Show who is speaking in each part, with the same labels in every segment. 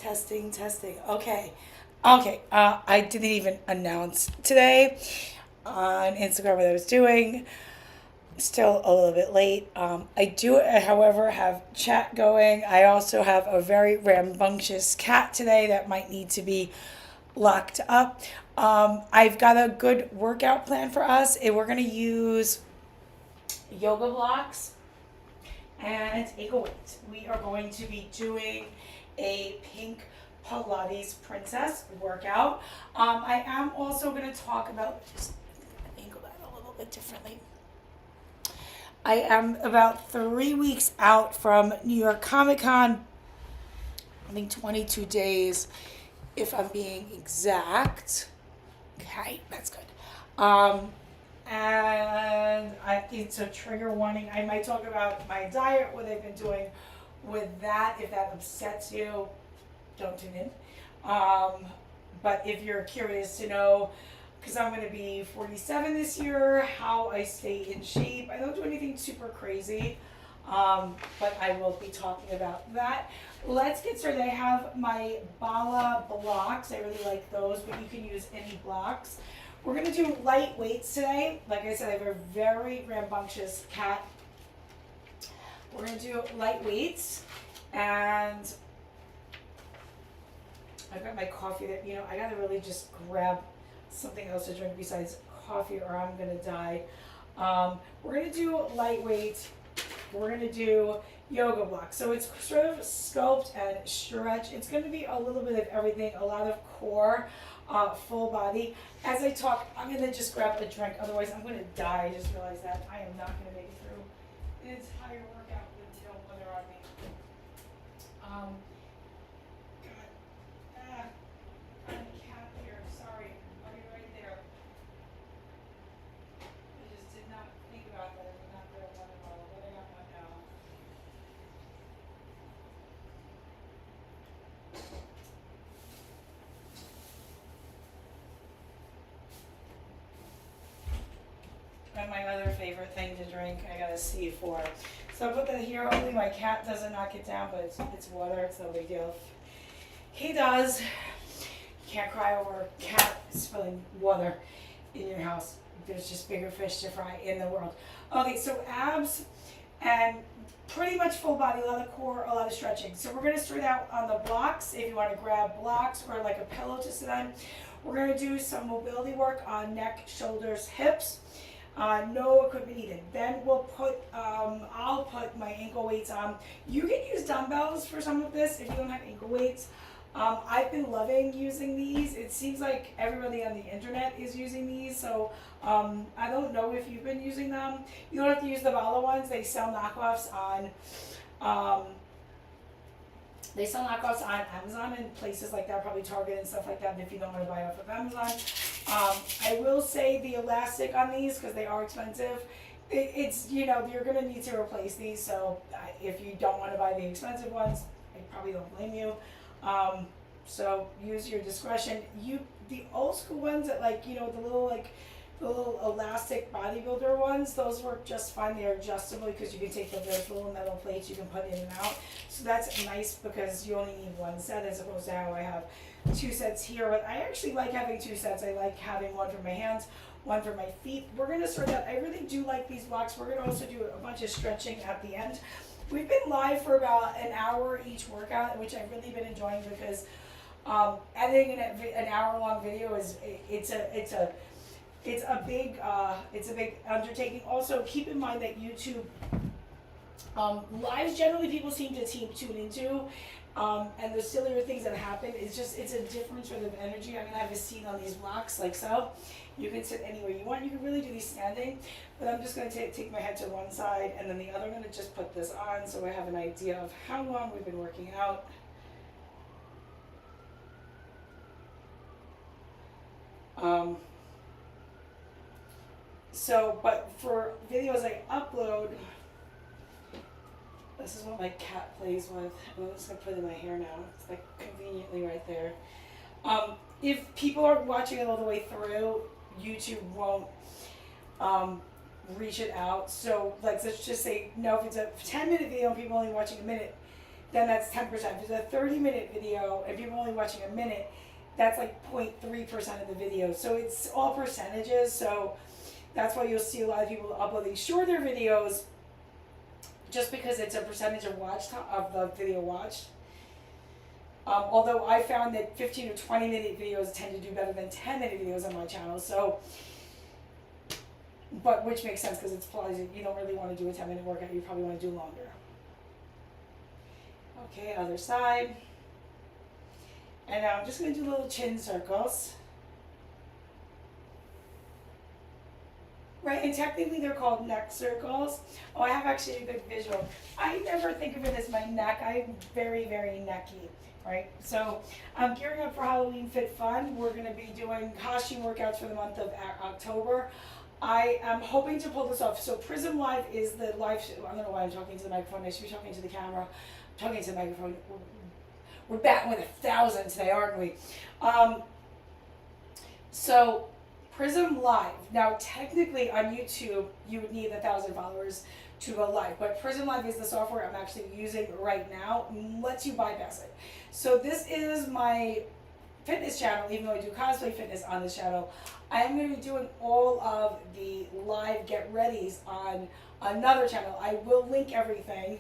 Speaker 1: Testing, testing. Okay. Okay. I didn't even announce today on Instagram what I was doing. Still a little bit late. I do, however, have chat going. I also have a very rambunctious cat today that might need to be locked up. I've got a good workout plan for us. And we're going to use yoga blocks and ankle weights. We are going to be doing a pink Pilates Princess workout. I am also going to talk about, just angle that a little bit differently. I am about 3 weeks out from New York Comic Con. I think 22 days, if I'm being exact. Okay, that's good. And it's a trigger warning. I might talk about my diet, what I've been doing with that. If that upsets you, don't tune in. But if you're curious to know, because I'm going to be 47 this year, how I stay in shape. I don't do anything super crazy, but I will be talking about that. Let's get started. I have my Bala blocks. I really like those, but you can use any blocks. We're going to do light weights today. Like I said, I have a very rambunctious cat. We're going to do light weights, and I've got my coffee that, I got to really just grab something else to drink besides coffee or I'm going to die. We're going to do lightweight. We're going to do yoga blocks. So it's sort of sculpt and stretch. It's going to be a little bit of everything, a lot of core, full body. As I talk, I'm going to just grab a drink. Otherwise, I'm going to die. I just realized that I am not going to make it through an entire workout with no weather on me. God. I'm a cat here. Sorry. I'll be right there. I just did not think about that. I did not grab water bottle, but I got one now. And my other favorite thing to drink, I got a C4. So I put that here. Hopefully my cat doesn't knock it down, but it's water. It's no big deal. He does. You can't cry over a cat spilling water in your house. There's just bigger fish to fry in the world. Okay, so abs and pretty much full body, a lot of core, a lot of stretching. So we're going to start out on the blocks. If you want to grab blocks or like a pillow to sit on, we're going to do some mobility work on neck, shoulders, hips. No equipment needed. Then we'll put, I'll put my ankle weights on. You can use dumbbells for some of this if you don't have ankle weights. I've been loving using these. It seems like everybody on the internet is using these, so I don't know if you've been using them. You don't have to use the Bala ones. They sell knockoffs on Amazon and places like that, probably Target and stuff like that, if you don't want to buy off of Amazon. I will say the elastic on these, because they are expensive, it's, you're going to need to replace these, so if you don't want to buy the expensive ones, I probably don't blame you. So use your discretion. The old school ones that the little elastic bodybuilder ones, those work just fine. They're adjustable because you can take those little metal plates you can put in and out. So that's nice because you only need one set as opposed to how I have two sets here. But I actually like having two sets. I like having one for my hands, one for my feet. We're going to start out. I really do like these blocks. We're going to also do a bunch of stretching at the end. We've been live for about an hour each workout, which I've really been enjoying because editing an hour-long video it's a big undertaking. Also, keep in mind that YouTube lives generally people seem to tune into, and the sillier things that happen it's a different sort of energy. I'm gonna have a seat on these blocks like so. You can sit anywhere you want. You can really do these standing, but I'm just going to take my head to one side and then the other. I'm going to just put this on so I have an idea of how long we've been working out. But for videos I upload, this is what my cat plays with. I'm just going to put it in my hair now. It's like conveniently right there. If people are watching it all the way through, YouTube won't reach it out. So let's just say, if it's a 10-minute video and people only watching a minute, then that's 10%. If it's a 30-minute video and people are only watching a minute, that's like 0.3% of the video. So it's all percentages. So that's why you'll see a lot of people uploading shorter videos just because it's a percentage of watch time, of the video watched. Although I found that 15 to 20-minute videos tend to do better than 10-minute videos on my channel. So, but which makes sense because it's Pilates. You don't really want to do a 10-minute workout. You probably want to do longer. Okay, other side. And now I'm just going to do little chin circles. Right, and technically they're called neck circles. Oh, I have actually a good visual. I never think of it as my neck. I'm very, very necky, right? So I'm gearing up for Halloween Fit Fun. We're going to be doing costume workouts for the month of October. I am hoping to pull this off. So Prism Live is the live show. I don't know why I'm talking to the microphone. I should be talking to the camera. I'm talking to the microphone. We're batting with 1,000 today, aren't we? So Prism Live. Now, technically on YouTube, you would need 1,000 followers to go live, but Prism Live is the software I'm actually using right now. Lets you bypass it. So this is my fitness channel, even though I do cosplay fitness on this channel. I am going to be doing all of the live get readies on another channel. I will link everything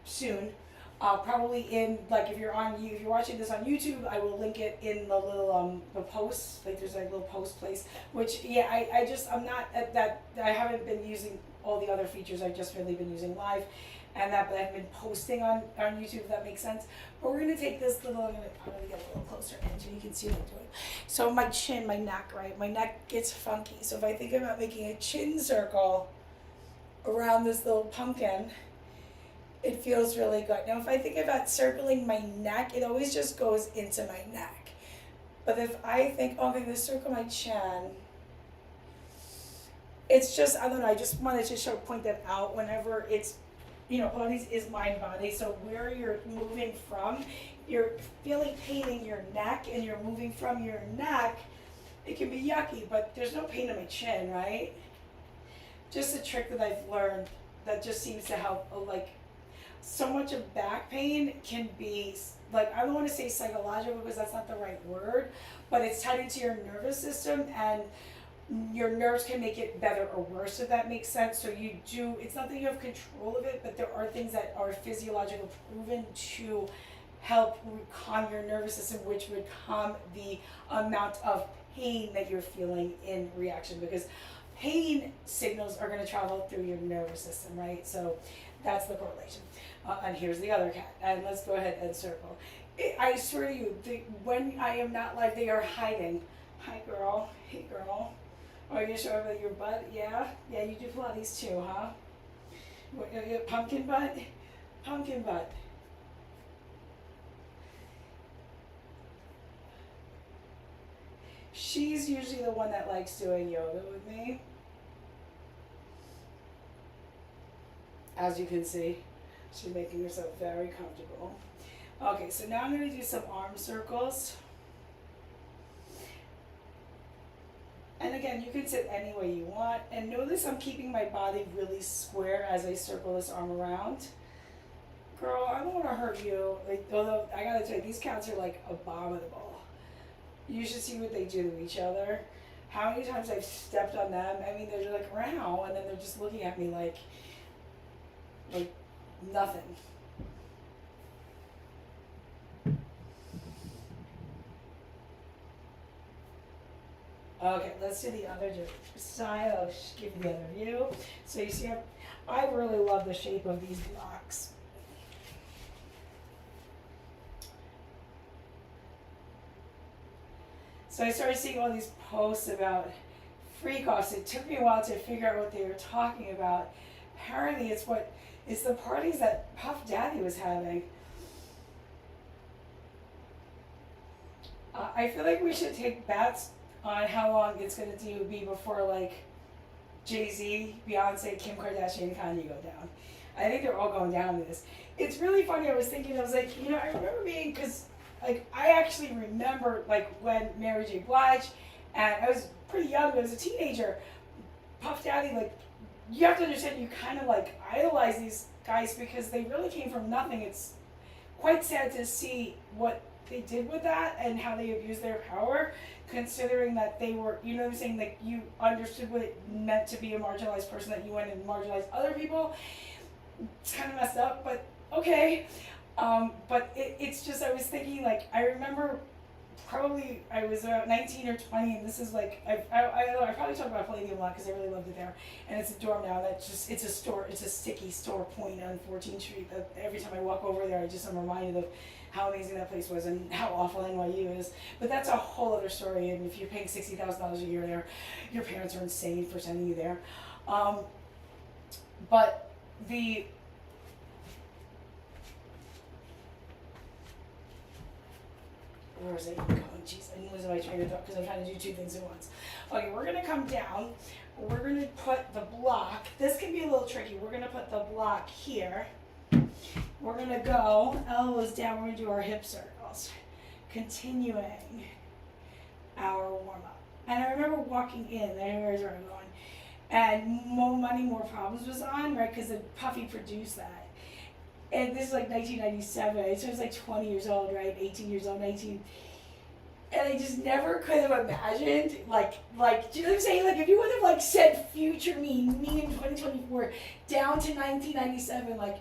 Speaker 1: soon. Probably in, like, if you're watching this on YouTube, I will link it in the little the posts. Like, there's like a little post place, which, yeah, I'm not at that. I haven't been using all the other features. I've just really been using live and that, but I've been posting on YouTube, if that makes sense. But we're gonna take this little, I'm gonna get a little closer in so you can see what I'm doing. So my chin, my neck, right? My neck gets funky. So if I think about making a chin circle around this little pumpkin, it feels really good. Now, if I think about circling my neck, it always just goes into my neck. But if I think, oh, I'm going to circle my chin, it's just, I don't know, I just wanted to point that out whenever it's, Pilates is mind body. So where you're moving from, you're feeling pain in your neck and you're moving from your neck, it can be yucky, but there's no pain in my chin, right? Just a trick that I've learned that just seems to help, like, so much of back pain can be, like, I don't want to say psychological because that's not the right word, but it's tied into your nervous system and your nerves can make it better or worse, if that makes sense. So it's not that you have control of it, but there are things that are physiological proven to help calm your nervous system, which would calm the amount of pain that you're feeling in reaction, because pain signals are going to travel through your nervous system, right? So that's the correlation. And here's the other cat. And let's go ahead and circle. I swear to you, when I am not live, they are hiding. Hi, girl. Hey, girl. Are you going to show everybody your butt? Yeah? Yeah, you do Pilates too, huh? What, pumpkin butt? Pumpkin butt. She's usually the one that likes doing yoga with me. As you can see, she's making herself very comfortable. Okay, so now I'm going to do some arm circles. And again, you can sit any way you want. And notice I'm keeping my body really square as I circle this arm around. Girl, I don't want to hurt you. Like, although, I got to tell you, these cats are like abominable. You should see what they do to each other. How many times I've stepped on them. I mean, they're like, wow, and then they're just looking at me like nothing. Okay, let's do the other side. I'll give you the other view. So you see, I really love the shape of these blocks. So I started seeing all these posts about freak offs. It took me a while to figure out what they were talking about. Apparently it's the parties that Puff Daddy was having. I feel like we should take bets on how long it's going to be before, like, Jay-Z, Beyonce, Kim Kardashian, and Kanye go down. I think they're all going down with this. It's really funny. I was like, I remember because, like, I actually remember, like, when Mary J. Blige, and I was pretty young, but I was a teenager, Puff Daddy, like, you have to understand, you kind of, like, idolize these guys, because they really came from nothing. It's quite sad to see what they did with that and how they abused their power, considering that they were, you know what I'm saying, like you understood what it meant to be a marginalized person, that you went and marginalized other people. It's kind of messed up, but okay. But it's just, I was thinking, like, I remember probably I was about 19 or 20, and this is like, I probably talk about Palladium a lot because I really loved it there, and it's a dorm now. That's just, it's a store, it's a sticky store point on 14th Street. That every time I walk over there, I'm reminded of how amazing that place was and how awful NYU is. But that's a whole other story. And if you're paying $60,000 a year there, your parents are insane for sending you there. But the where is it going? Jeez, I'm losing my train of thought because I'm trying to do two things at once. Okay, we're gonna come down. We're gonna put the block. This can be a little tricky. We're gonna put the block here. We're gonna go elbows down. We're gonna do our hip circles, continuing our warm up. And I remember walking in. There's where I'm going. And More Money, More Problems was on, right? Because Puffy produced that. And this is like 1997, so I was like 20 years old, right? 18 years old, 19. And I just never could have imagined, like, do you know what I'm saying? Like, if you would have, like, said future me in 2024, down to 1997, like,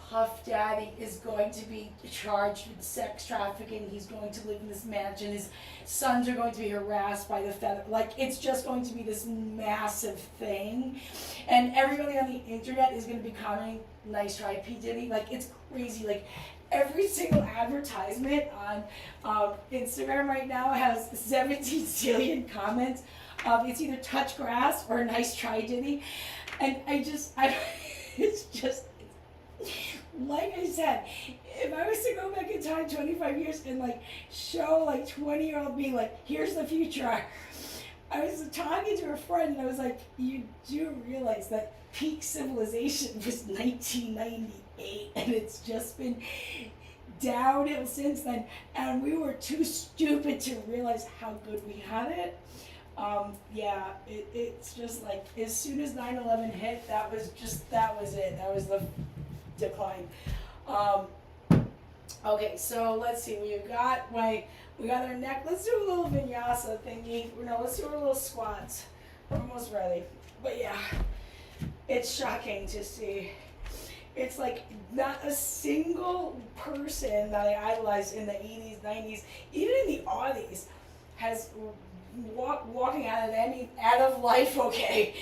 Speaker 1: Puff Daddy is going to be charged with sex trafficking. He's going to live in this mansion. His sons are going to be harassed by the feather. Like, it's just going to be this massive thing. And everybody on the internet is going to be commenting, nice try, P. Diddy. Like, it's crazy. Like, every single advertisement on Instagram right now has 17 zillion comments. It's either touch grass or nice try, Diddy. And it's just, like I said, if I was to go back in time 25 years and like show like 20-year-old me, like, here's the future. I was talking to a friend and I was like, you do realize that peak civilization was 1998 and it's just been downhill since then, and we were too stupid to realize how good we had it. It's just like, as soon as 9/11 hit, that was it. That was the decline. Okay, so let's see. We got our neck. Let's do a little vinyasa thingy. No, let's do a little squats. We're almost ready. But yeah, it's shocking to see. It's like not a single person that I idolized in the 80s, 90s, even in the aughties, has walking out of life okay.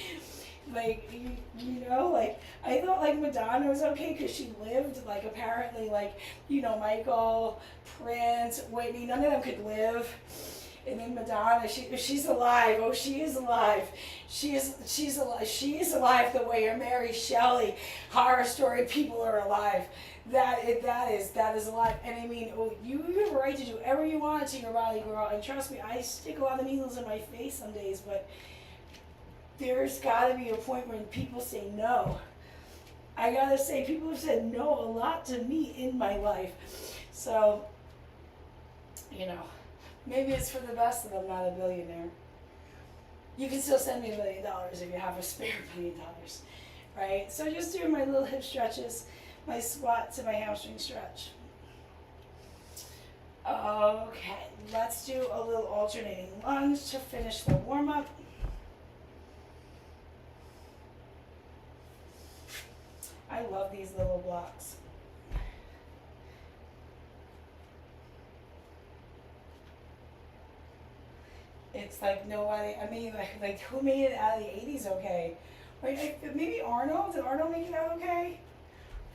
Speaker 1: Like, you know, like, I thought, like, Madonna was okay because she lived, like, apparently, like, you know, Michael, Prince, Whitney, none of them could live. And then Madonna, she's alive. Oh, she is alive. She's alive. She is alive the way Mary Shelley, Horror Story, people are alive. That is alive. And I mean, you have a right to do whatever you want to your body, girl. And trust me, I stick a lot of needles in my face some days, but there's got to be a point when people say no. I gotta say, people have said no a lot to me in my life. So, you know, maybe it's for the best that I'm not a billionaire. You can still send me $1 million if you have a spare $1 million, right? So just doing my little hip stretches, my squats and my hamstring stretch. Okay, let's do a little alternating lunge to finish the warm-up. I love these little blocks. It's like nobody, I mean, like who made it out of the 80s okay? Right? Maybe Arnold? Did Arnold make it out okay?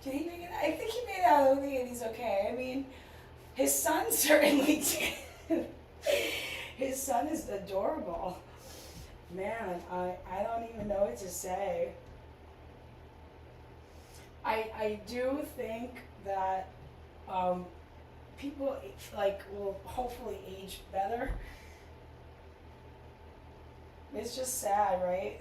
Speaker 1: Did he make it? I think he made it out of the 80s okay. I mean, his son certainly did. His son is adorable. Man, I don't even know what to say. I do think that people like will hopefully age better. It's just sad, right?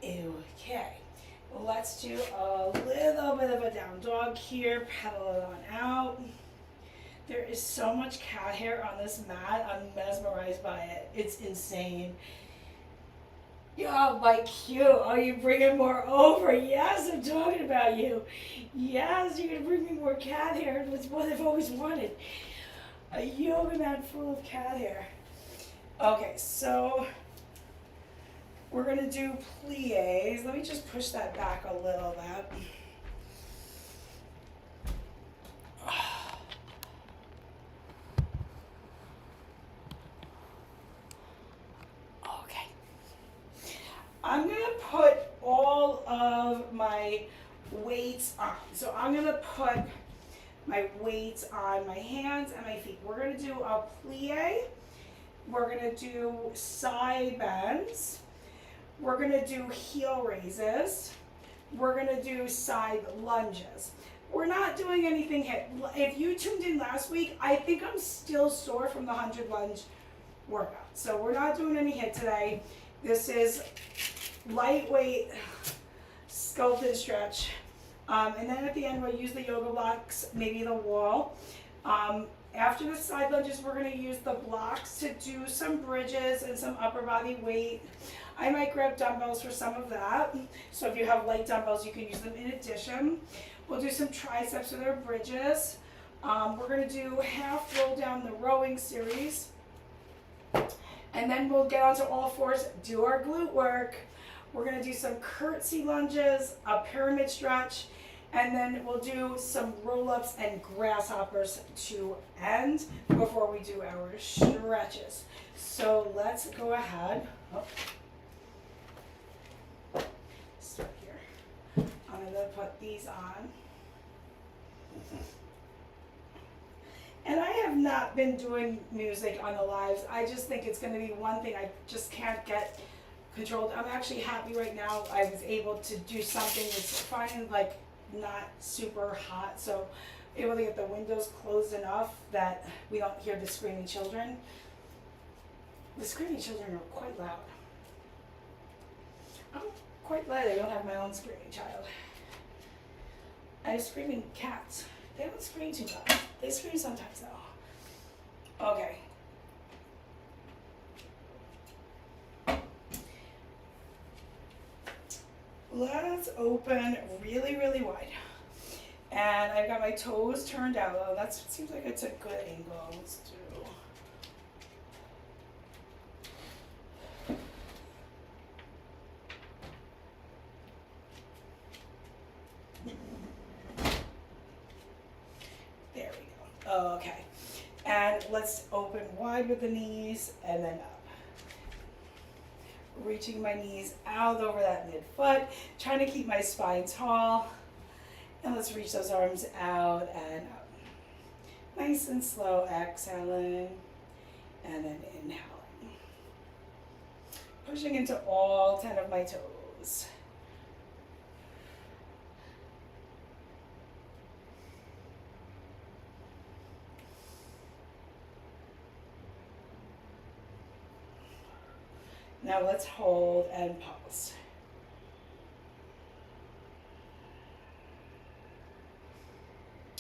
Speaker 1: Okay. Let's do a little bit of a down dog here, pedal it on out. There is so much cat hair on this mat. I'm mesmerized by it. It's insane. Oh, my cute. Oh, you're bringing more over. Yes, I'm talking about you. Yes, you're going to bring me more cat hair. That's what I've always wanted. A yoga mat full of cat hair. Okay, so we're going to do plies. Let me just push that back a little bit. I'm going to put all of my weights on. So I'm going to put my weights on my hands and my feet. We're going to do a plie. We're going to do side bends. We're going to do heel raises. We're going to do side lunges. We're not doing anything hit. If you tuned in last week, I think I'm still sore from the 100 lunge workout. So we're not doing any hit today. This is lightweight sculpted stretch. And then at the end, we'll use the yoga blocks, maybe the wall. After the side lunges, we're going to use the blocks to do some bridges and some upper body weight. I might grab dumbbells for some of that. So if you have light dumbbells, you can use them in addition. We'll do some triceps with our bridges. We're going to do half roll down the rowing series. And then we'll get onto all fours, do our glute work. We're going to do some curtsy lunges, a pyramid stretch, and then we'll do some roll-ups and grasshoppers to end before we do our stretches. So let's go ahead. Start here. I'm going to put these on. And I have not been doing music on the lives. I just think it's going to be one thing I just can't get controlled. I'm actually happy right now I was able to do something that's fine, like not super hot, so able to get the windows closed enough that we don't hear the screaming children. The screaming children are quite loud. I'm quite glad I don't have my own screaming child. I have screaming cats. They don't scream too much. They scream sometimes though. Okay. Let's open really, really wide. And I've got my toes turned out. Oh, that seems like it's a good angle. Let's do. There we go. Okay. And let's open wide with the knees and then up. Reaching my knees out over that midfoot, trying to keep my spine tall. And let's reach those arms out and up. Nice and slow, exhaling and then inhaling. Pushing into all 10 of my toes. Now let's hold and pause.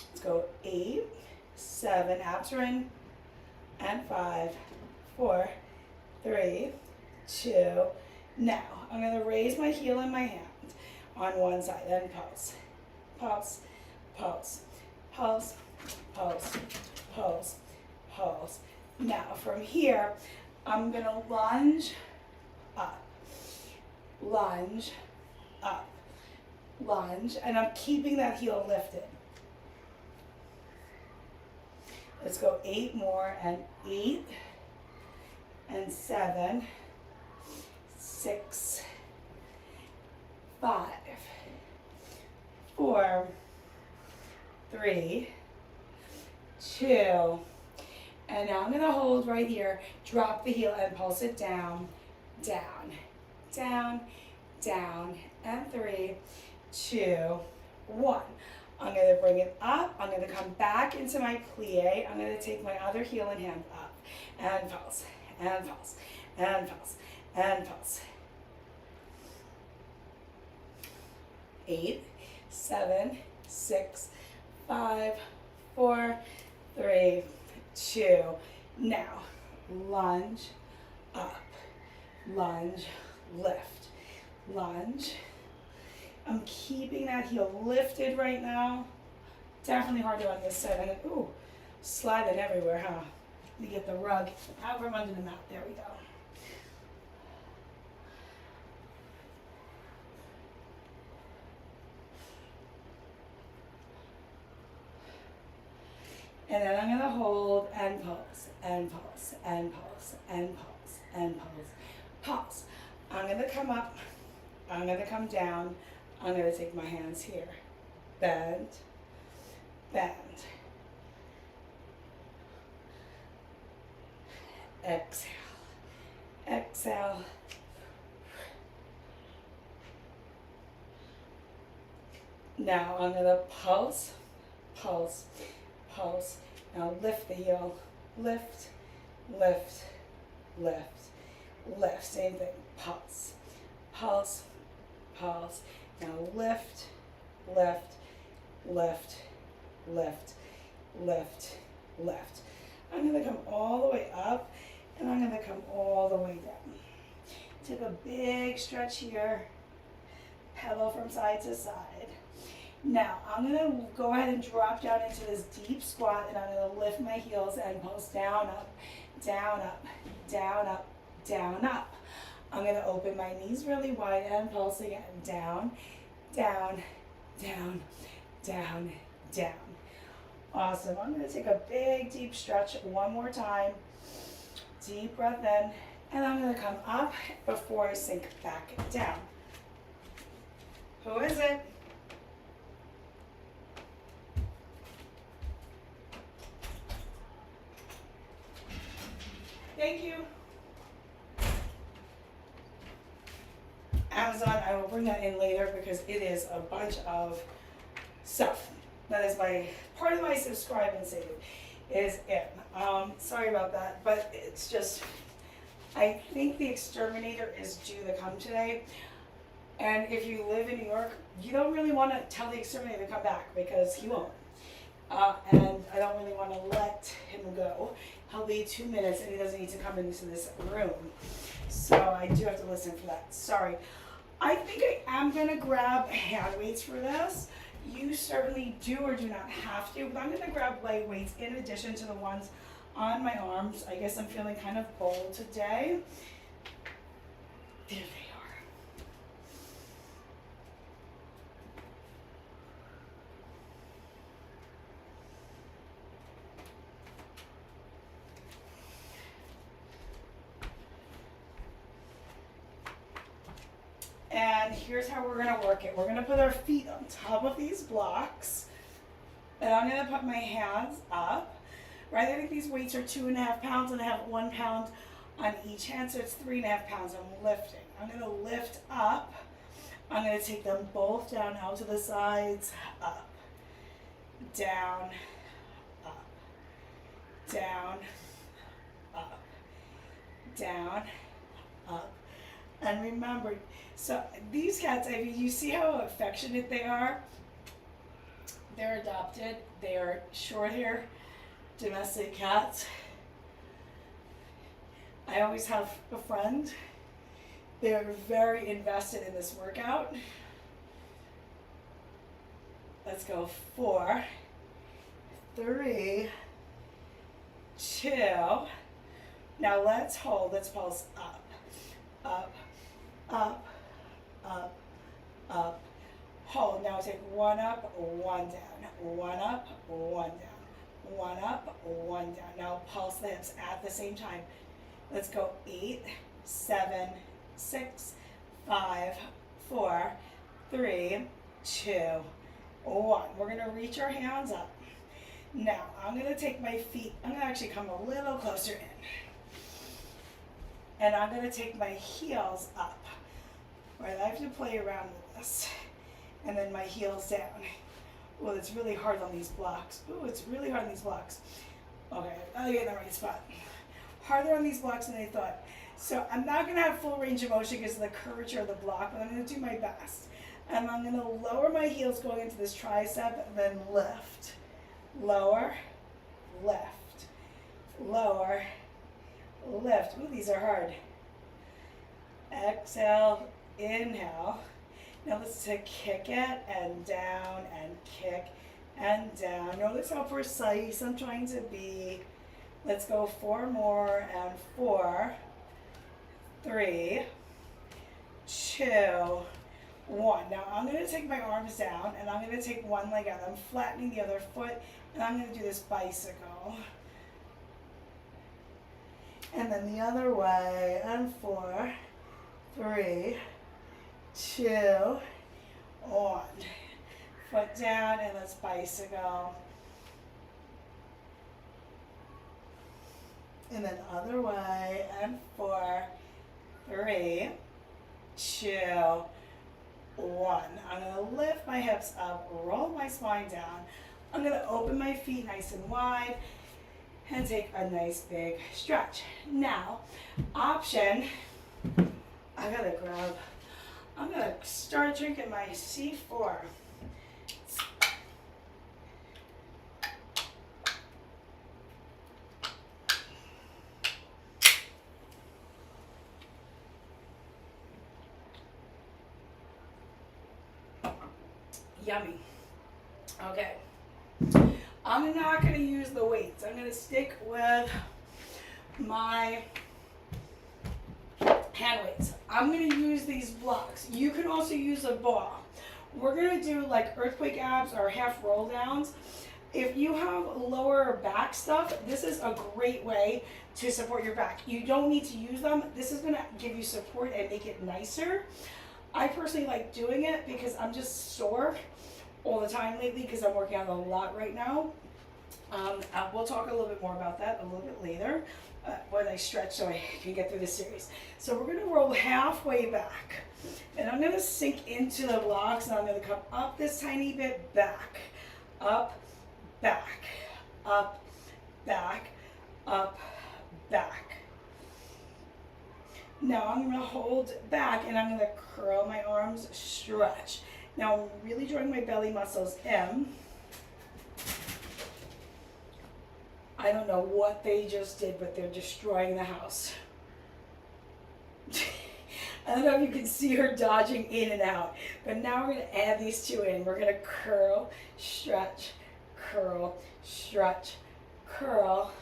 Speaker 1: Let's go 8, 7, abs are in, and 5, 4, 3, 2. Now I'm going to raise my heel in my hand on one side and pulse, pulse, pulse, pulse, pulse, pulse, pulse. Now from here, I'm going to lunge up, lunge, up, lunge, and I'm keeping that heel lifted. Let's go 8 more, and 8, and 7, 6, 5, 4, 3, 2, and now I'm going to hold right here, drop the heel and pulse it down, down, down, down, and 3, 2, 1. I'm going to bring it up. I'm going to come back into my plie. I'm going to take my other heel and hand up, and pulse, and pulse, and pulse, and pulse. 8, 7, 6, 5, 4, 3, 2. Now, lunge, up, lunge, lift, lunge. I'm keeping that heel lifted right now. Definitely harder on this side. I'm gonna, ooh, slide it everywhere, huh? Let me get the rug out from under the mat. There we go. And then I'm gonna hold and pulse, and pulse, and pulse, and pulse, and pulse, pulse. I'm gonna come up, I'm gonna come down, I'm gonna take my hands here. Bend, bend. Exhale, exhale. Now I'm gonna pulse, pulse, pulse. Now lift the heel, lift, lift, lift, lift. Same thing, pulse, pulse, pulse. Now lift, lift, lift, lift, lift, lift. I'm gonna come all the way up and I'm gonna come all the way down. Take a big stretch here, pedal from side to side. Now, I'm gonna go ahead and drop down into this deep squat and I'm gonna lift my heels and pulse down, up, down, up, down, up, down, up. I'm gonna open my knees really wide and pulse again, down, down, down, down, down. Awesome. I'm gonna take a big deep stretch one more time. Deep breath in, and I'm gonna come up before I sink back down. Who is it? Thank you. Amazon, I will bring that in later because it is a bunch of stuff. That is part of my subscribe and save is it. Sorry about that, but it's just, I think the exterminator is due to come today. And if you live in New York, you don't really want to tell the exterminator to come back because he won't. And I don't really want to let him go. He'll be 2 minutes and he doesn't need to come into this room. So I do have to listen for that. Sorry. I think I am going to grab hand weights for this. You certainly do or do not have to, but I'm going to grab light weights in addition to the ones on my arms. I guess I'm feeling kind of bold today. There they are. And here's how we're gonna work it. We're gonna put our feet on top of these blocks. And I'm gonna put my hands up. Right, I think these weights are 2.5 pounds and I have 1 pound on each hand, so it's 3.5 pounds I'm lifting. I'm gonna lift up. I'm gonna take them both down out to the sides, up, down, up, down, up, down, up. And remember, so these cats, I mean, you see how affectionate they are? They're adopted. They are short hair domestic cats. I always have a friend. They're very invested in this workout. Let's go 4, 3, 2. Now let's hold. Let's pulse up, up, up, up, up. Hold. Now take 1 up, 1 down. 1 up, 1 down. 1 up, 1 down. Now pulse the hips at the same time. Let's go 8, 7, 6, 5, 4, 3, 2, 1. We're going to reach our hands up. Now I'm going to take my feet. I'm going to actually come a little closer in. And I'm going to take my heels up. Right, I have to play around with this. And then my heels down. Well, it's really hard on these blocks. Ooh, it's really hard on these blocks. Okay, I'll get in the right spot. Harder on these blocks than I thought. So I'm not going to have full range of motion because of the curvature of the block, but I'm going to do my best. And I'm going to lower my heels going into this tricep, then lift. Lower, lift, lower, lift. Ooh, these are hard. Exhale, inhale. Now let's kick it and down and kick and down. Notice how precise I'm trying to be. Let's go 4 more, and 4, 3, 2, 1. Now I'm going to take my arms down and I'm going to take one leg out. I'm flattening the other foot and I'm going to do this bicycle. And then the other way, and 4, 3, 2, 1. Foot down and let's bicycle. And then other way, and 4, 3, 2, 1. I'm going to lift my hips up, roll my spine down. I'm going to open my feet nice and wide and take a nice big stretch. Now, option, I'm going to start drinking my C4. Yummy. Okay. I'm not going to use the weights. I'm going to stick with my hand weights. I'm going to use these blocks. You can also use a ball. We're going to do like earthquake abs or half roll downs. If you have lower back stuff, this is a great way to support your back. You don't need to use them. This is going to give you support and make it nicer. I personally like doing it because I'm just sore all the time lately because I'm working out a lot right now. We'll talk a little bit more about that a little bit later when I stretch so I can get through this series. So we're going to roll halfway back. And I'm going to sink into the blocks and I'm going to come up this tiny bit, back, up, back, up, back, up, back. Now I'm going to hold back and I'm going to curl my arms, stretch. Now I'm really drawing my belly muscles in. I don't know what they just did, but they're destroying the house. I don't know if you can see her dodging in and out, but now we're going to add these two in. We're going to curl, stretch, curl, stretch, curl,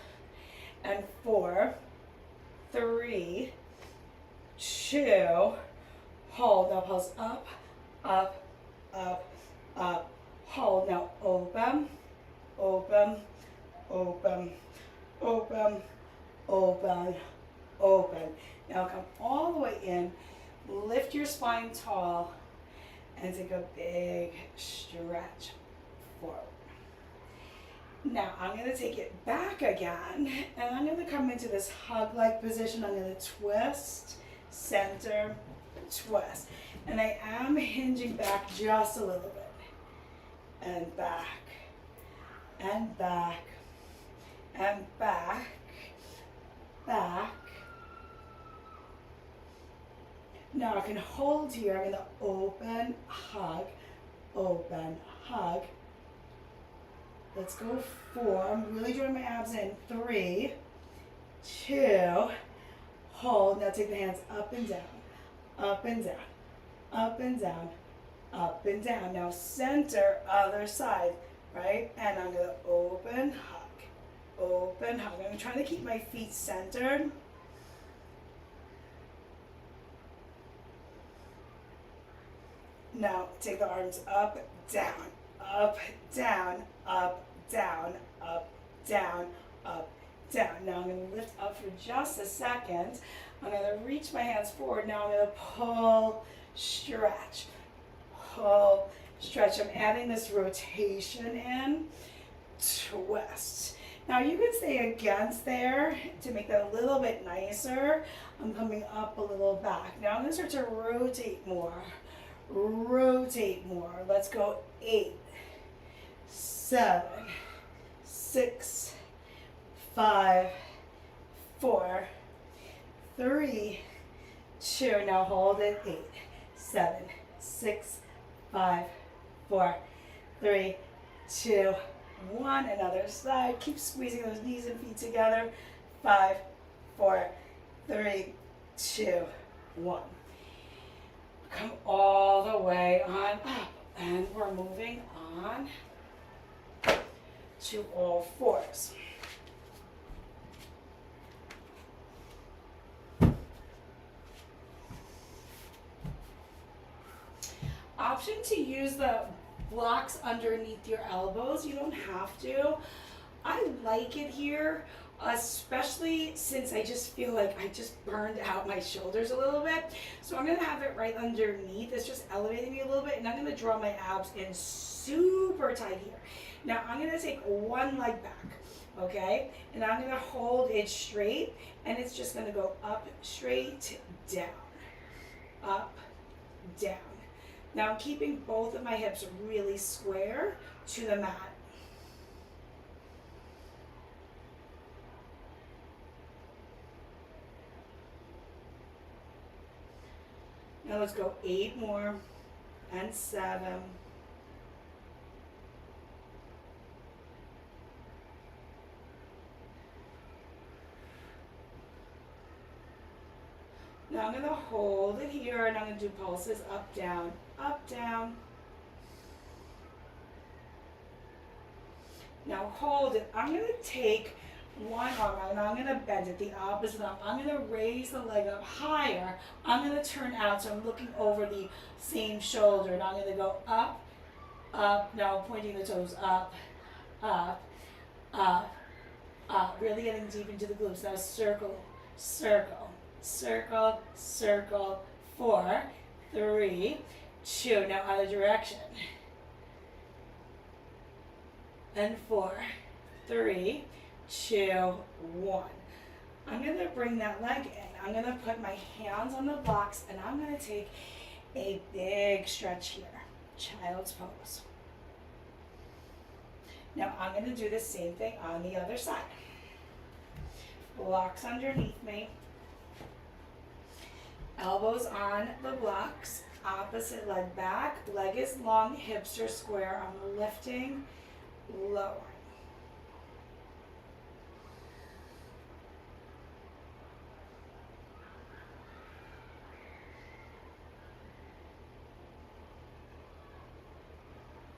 Speaker 1: and 4, 3, 2, hold. Now pulse up, up, up, up, hold. Now open, open, open, open, open, open. Now come all the way in, lift your spine tall, and take a big stretch forward. Now I'm going to take it back again, and I'm going to come into this hug-like position. I'm going to twist, center, twist. And I am hinging back just a little bit. And back, and back, and back, back. Now I can hold here. I'm going to open, hug, open, hug. Let's go 4. I'm really drawing my abs in. 3, 2, hold. Now take the hands up and down, up and down, up and down, up and down. Now center, other side, right? And I'm going to open, hug, open, hug. I'm trying to keep my feet centered. Now take the arms up, down, up, down, up, down, up, down, up, down. Now I'm going to lift up for just a second. I'm going to reach my hands forward. Now I'm going to pull, stretch, pull, stretch. I'm adding this rotation in, twist. Now you can stay against there to make that a little bit nicer. I'm coming up a little back. Now I'm going to start to rotate more. Rotate more. Let's go 8, 7, 6, 5, 4, 3, 2. Now hold it. 8, 7, 6, 5, 4, 3, 2, 1. Another side. Keep squeezing those knees and feet together. 5, 4, 3, 2, 1. Come all the way on up. And we're moving on to all fours. Option to use the blocks underneath your elbows. You don't have to. I like it here, especially since I just feel like I just burned out my shoulders a little bit. So I'm gonna have it right underneath. It's just elevating me a little bit, and I'm gonna draw my abs in super tight here. Now I'm gonna take one leg back, okay? And I'm gonna hold it straight, and it's just gonna go up, straight, down, up, down. Now I'm keeping both of my hips really square to the mat. Now let's go 8 more, and 7. Now I'm going to hold it here, and I'm going to do pulses up, down, up, down. Now hold it. I'm going to take one arm and I'm going to bend it the opposite arm. I'm going to raise the leg up higher. I'm going to turn out so I'm looking over the same shoulder, and I'm going to go up, up. Now pointing the toes up, up, up, up. Really getting deep into the glutes. Now circle, circle, circle, circle. 4, 3, 2. Now other direction. And 4, 3, 2, 1. I'm going to bring that leg in. I'm going to put my hands on the blocks, and I'm going to take a big stretch here. Child's pose. Now I'm going to do the same thing on the other side. Blocks underneath me. Elbows on the blocks. Opposite leg back. Leg is long, hips are square. I'm lifting, lowering.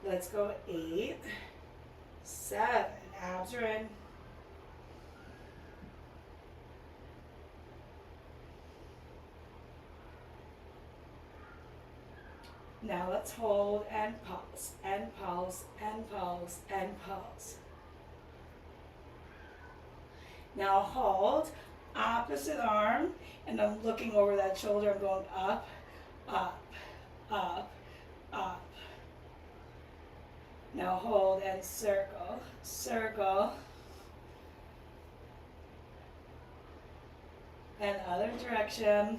Speaker 1: Let's go 8, 7, abs are in. Now let's hold and pulse, and pulse, and pulse, and pulse. Now hold, opposite arm, and I'm looking over that shoulder. I'm going up, up, up, up. Now hold and circle, circle. And other direction.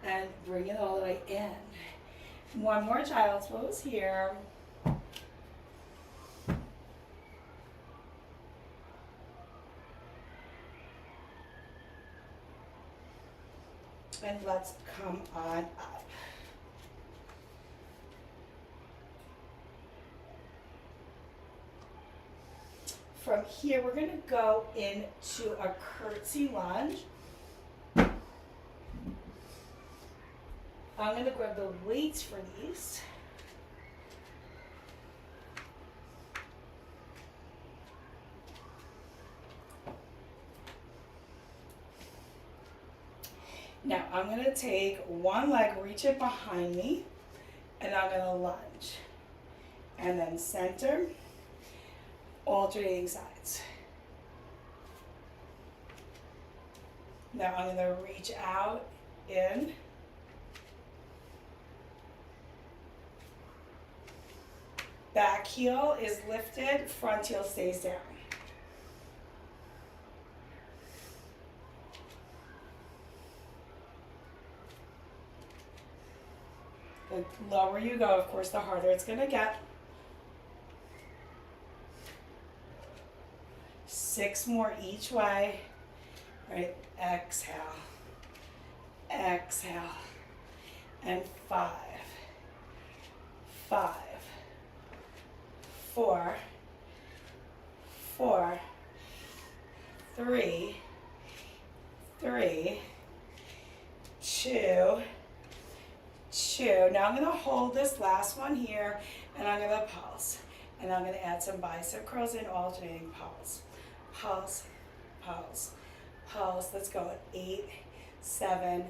Speaker 1: And bring it all the way in. One more child's pose here. And let's come on up. From here, we're going to go into a curtsy lunge. I'm going to grab the weights for these. Now I'm going to take one leg, reach it behind me, and I'm going to lunge. And then center, alternating sides. Now I'm going to reach out, in. Back heel is lifted, front heel stays down. The lower you go, of course, the harder it's going to get. 6 more each way. All right, exhale. Exhale. And 5, 5, 4, 4, 3, 3, 2, 2. Now I'm going to hold this last one here, and I'm going to pulse. And I'm going to add some bicep curls in alternating pulse. Pulse, pulse, pulse. Let's go at 8, 7.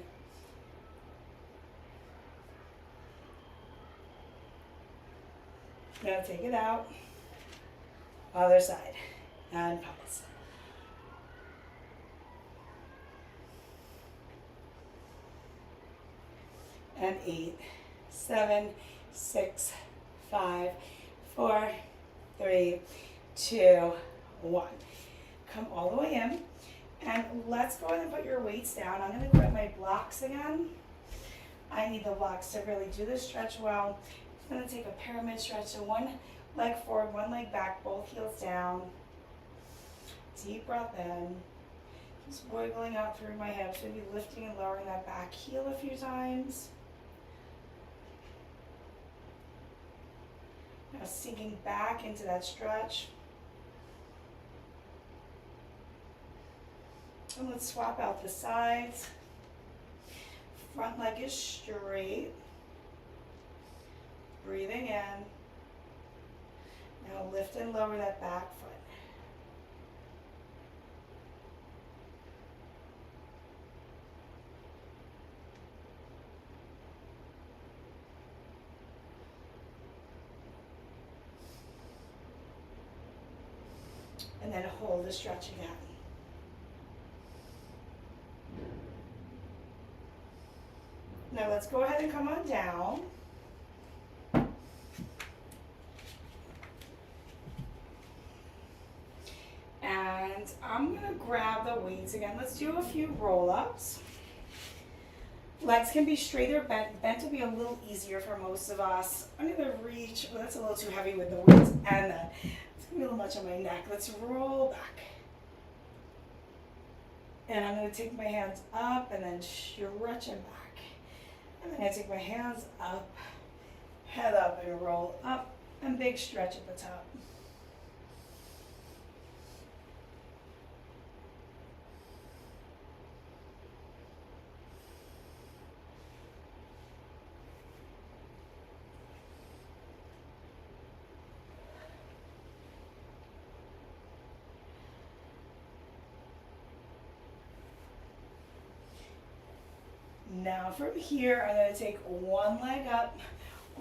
Speaker 1: Now take it out. Other side. And pulse. And 8, 7, 6, 5, 4, 3, 2, 1. Come all the way in. And let's go ahead and put your weights down. I'm going to grab my blocks again. I need the blocks to really do this stretch well. I'm going to take a pyramid stretch. So one leg forward, one leg back, both heels down. Deep breath in. Just wiggling out through my hips. Maybe lifting and lowering that back heel a few times. Now sinking back into that stretch. And let's swap out the sides. Front leg is straight. Breathing in. Now lift and lower that back foot. And then hold the stretch again. Now let's go ahead and come on down. And I'm going to grab the weights again. Let's do a few roll-ups. Legs can be straight or bent. Bent will be a little easier for most of us. I'm going to reach, well, that's a little too heavy with the weights and the, it's going to be a little much on my neck. Let's roll back. And I'm going to take my hands up and then stretch them back. And then I'm going to take my hands up, head up and roll up, and big stretch at the top. Now from here, I'm going to take one leg up,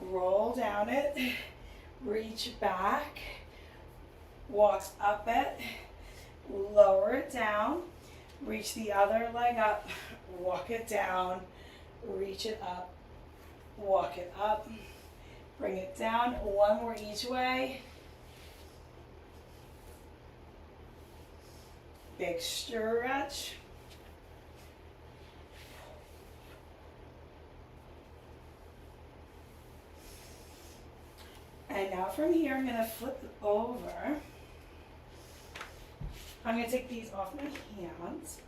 Speaker 1: roll down it, reach back, walk up it, lower it down, reach the other leg up, walk it down, reach it up, walk it up, bring it down, one more each way. Big stretch. And now from here, I'm going to flip it over. I'm going to take these off my hands.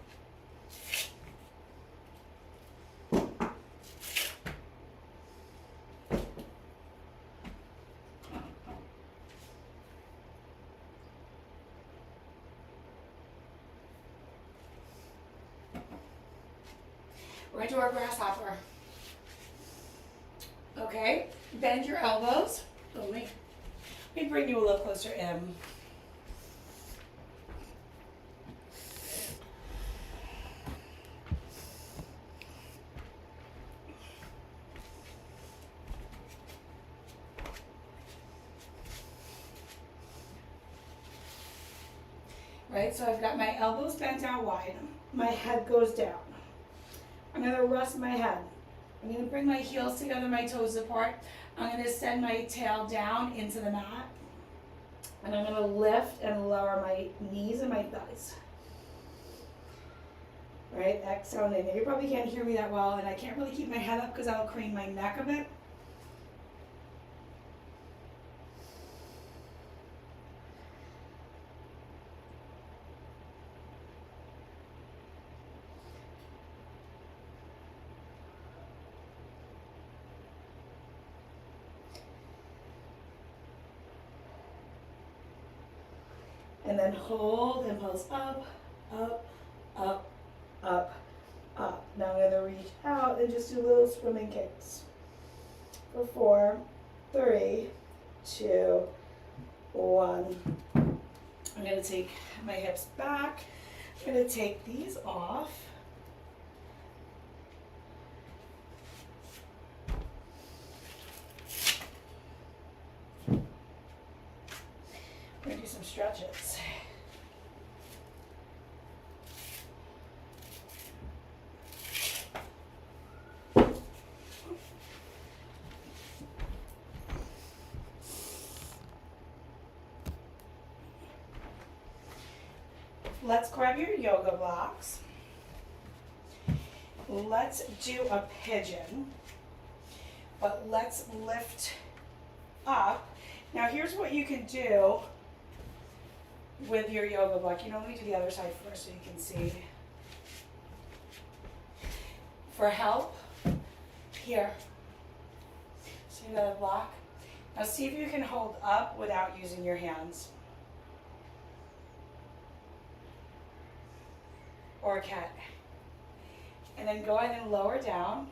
Speaker 1: We're going to do our grasshopper. Okay, bend your elbows. Let me bring you a little closer in. Right, so I've got my elbows bent out wide. My head goes down. I'm going to rest my head. I'm going to bring my heels together, my toes apart. I'm going to send my tail down into the mat. And I'm going to lift and lower my knees and my thighs. Right, exhale in. You probably can't hear me that well, and I can't really keep my head up because I'll crane my neck a bit. And then hold and pulse up, up, up, up, up. Now I'm gonna reach out and just do little swimming kicks. For 4, 3, 2, 1. I'm gonna take my hips back. I'm gonna take these off. I'm gonna do some stretches. Let's grab your yoga blocks. Let's do a pigeon, but let's lift up. Now here's what you can do with your yoga block. Let me do the other side first so you can see. For help, here. See that block? Now see if you can hold up without using your hands. Or a cat. And then go ahead and lower down.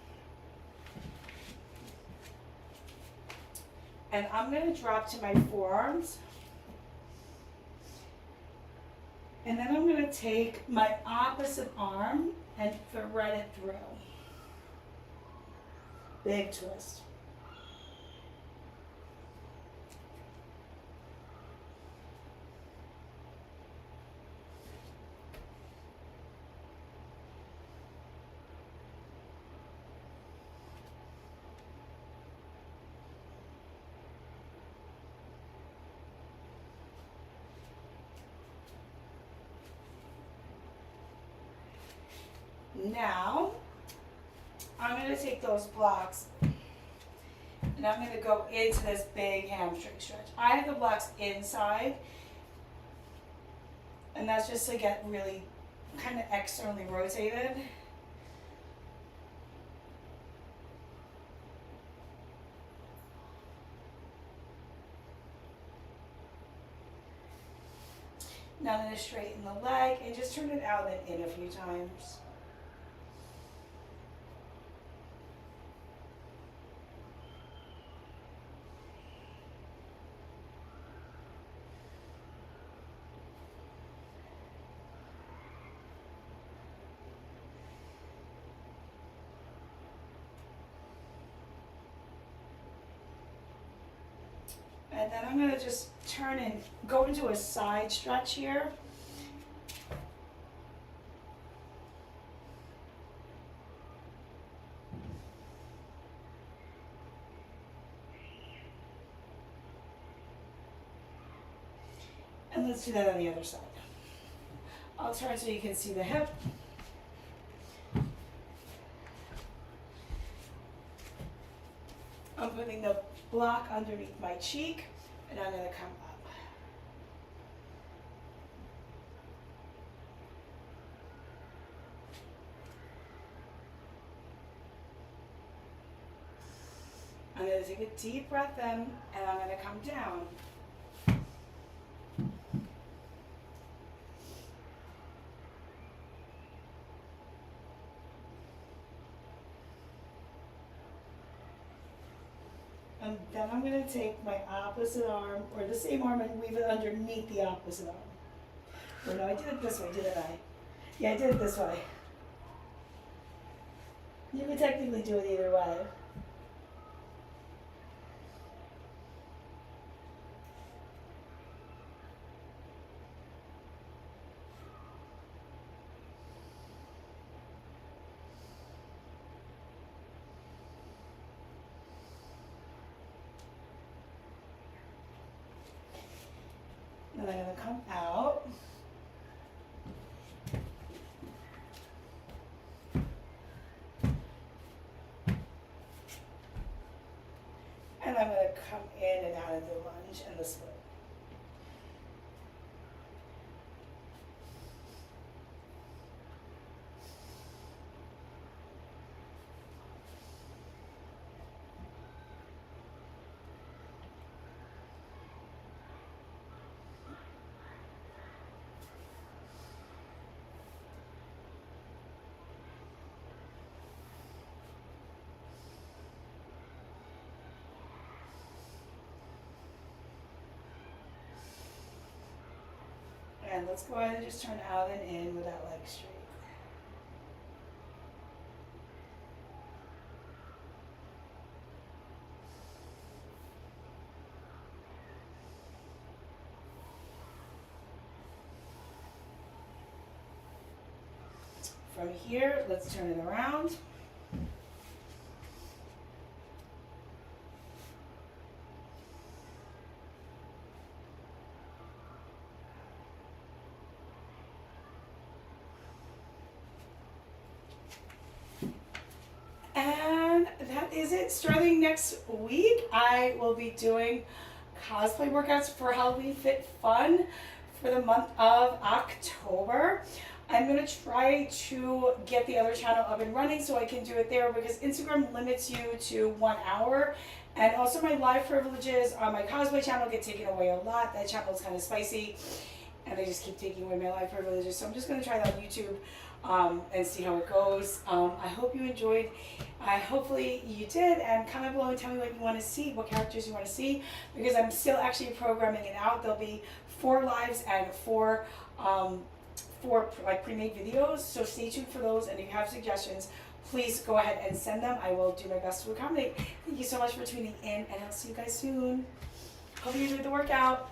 Speaker 1: And I'm going to drop to my forearms. And then I'm going to take my opposite arm and thread it through. Big twist. Now, I'm going to take those blocks and I'm going to go into this big hamstring stretch. I have the blocks inside, and that's just to get really kind of externally rotated. Now I'm going to straighten the leg and just turn it out and in a few times. And then I'm going to just turn and go into a side stretch here. And let's do that on the other side. I'll turn so you can see the hip. I'm putting the block underneath my cheek, and I'm going to come up. I'm going to take a deep breath in, and I'm going to come down. And then I'm going to take my opposite arm, or the same arm, and weave it underneath the opposite arm. Or no, I did it this way, didn't I? Yeah, I did it this way. You could technically do it either way. And I'm going to come out. And I'm going to come in and out of the lunge and the split. And let's go ahead and just turn out and in with that leg straight. From here, let's turn it around. And that is it. Starting next week, I will be doing cosplay workouts for Halloween Fit Fun for the month of October. I'm going to try to get the other channel up and running so I can do it there, because Instagram limits you to 1 hour. And also my live privileges on my cosplay channel get taken away a lot. That channel is kind of spicy and they just keep taking away my live privileges. So I'm just going to try that on YouTube and see how it goes. I hope you enjoyed. Hopefully you did, and comment below and tell me what you want to see, what characters you want to see, because I'm still actually programming it out. There'll be 4 lives and 4 like pre-made videos, so stay tuned for those, and if you have suggestions, please go ahead and send them. I will do my best to accommodate. Thank you so much for tuning in, and I'll see you guys soon. Hope you enjoyed the workout.